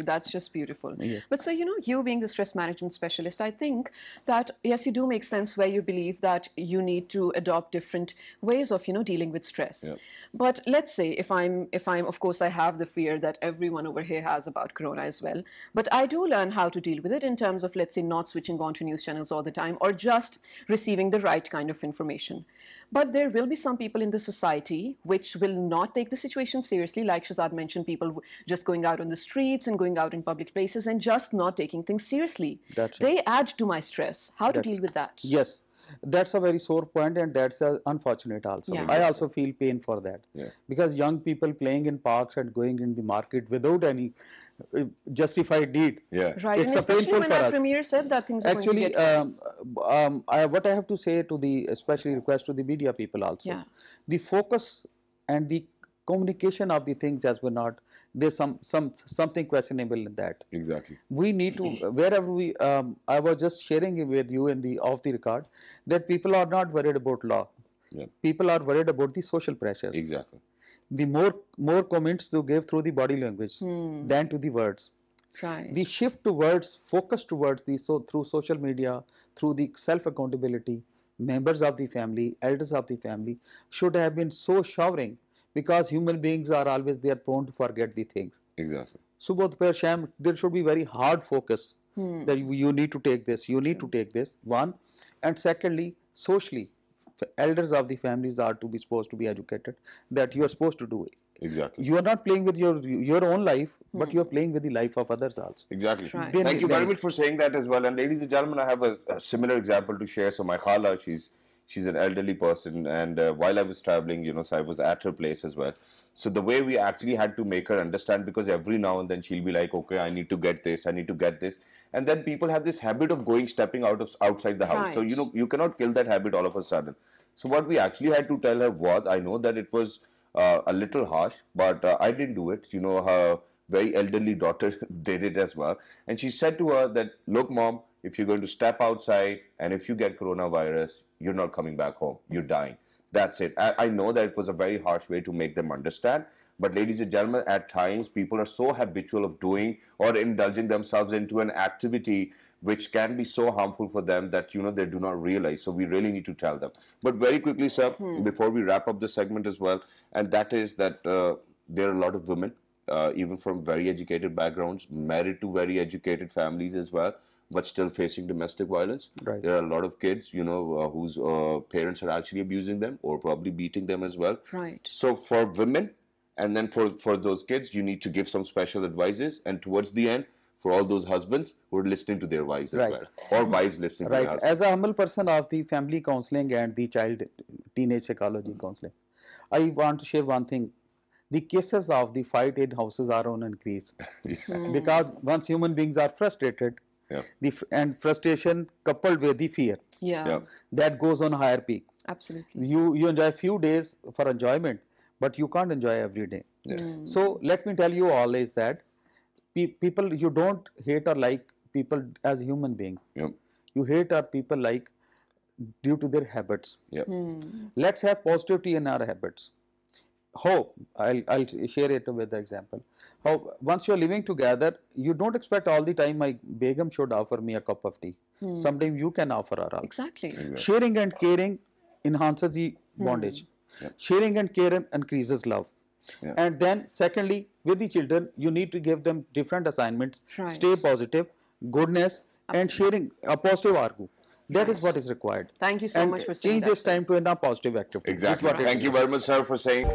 absolutely. That's just beautiful. Yes. But so, you being the stress management specialist, I think that, yes, you do make sense where you believe that you need to adopt different ways of, dealing with stress. Yeah. But let's say if I'm, of course, I have the fear that everyone over here has about corona as well. But I do learn how to deal with it in terms of, let's say, not switching on to news channels all the time or just receiving the right kind of information. But there will be some people in the society which will not take the situation seriously, like Shahzad mentioned, people just going out on the streets and going out in public places and just not taking things seriously. That's they add to my stress. How to deal with that? Yes, that's a very sore point, and that's unfortunate also. Yeah. I also feel pain for that. Yeah. Because young people playing in parks and going in the market without any justified need. Yeah. Right, It's and a especially painful when for our us. premier said that things are Actually, going to get worse. what I have to say to the, especially request to the media people also, Yeah. the focus and the communication of the things has been not, there's something questionable in that. Exactly. We need to, wherever we, I was just sharing it with you in the off the record, that people are not worried about law. Yeah. People are worried about the social pressures. Exactly. The more comments to give through the body language than to the words. Right. The shift towards, focus towards the, through social media, through the self-accountability, members of the family, elders of the family should have been so showering, because human beings are always, they are prone to forget the things. Exactly. Subodh Per Sham, there should be very hard focus that you need to take this, you need to take this, one. And secondly, socially, elders of the families are to be supposed to be educated that you are supposed to do it. Exactly. You are not playing with your own life, but you are playing with the life of others also. Exactly. Right. Thank you very much for saying that as well. And ladies and gentlemen, I have a similar example to share. So my khala, she's an elderly person, and while I was traveling, so I was at her place as well. So the way we actually had to make her understand, because every now and then she'll be like, okay, I need to get this, I need to get this. And then people have this habit of stepping outside the house. Right. So, you cannot kill that habit all of a sudden. So what we actually had to tell her was, I know that it was a little harsh, but I didn't do it. Her very elderly daughter did it as well. And she said to her that, look, mom, if you're going to step outside and if you get coronavirus, you're not coming back home. You're dying. That's it. I know that it was a very harsh way to make them understand. But ladies and gentlemen, at times people are so habitual of doing or indulging themselves into an activity which can be so harmful for them that, they do not realize. So we really need to tell them. But very quickly, sir, before we wrap up this segment as well, and that is that there are a lot of women, even from very educated backgrounds, married to very educated families as well, but still facing domestic violence. Right. There are a lot of kids, whose parents are actually abusing them or probably beating them as well. Right. So for women, and then for those kids, you need to give some special advices. And towards the end, for all those husbands who are listening to their wives as well, or wives listening to their husbands. As a humble person of the family counseling and the child teenage psychology counseling, I want to share one thing. The cases of the fight in houses are on increase. Because once human beings are frustrated, and frustration coupled with the fear, that goes on higher peak. Absolutely. You enjoy a few days for enjoyment, but you can't enjoy every day. So let me tell you all is that people, you don't hate or like people as human being. You hate or people like due to their habits. Let's have positivity in our habits. How? I'll share it with the example. How once you're living together, you don't expect all the time my Begum should offer me a cup of tea. Sometimes you can offer her all. Exactly. Sharing and caring enhances the bondage. Sharing and caring increases love. And then secondly, with the children, you need to give them different assignments. Right. Stay positive, goodness, and sharing a positive argue. That is what is required. Thank you so much for saying change that. this time to a positive activity. Exactly. Thank you very much, sir, for saying.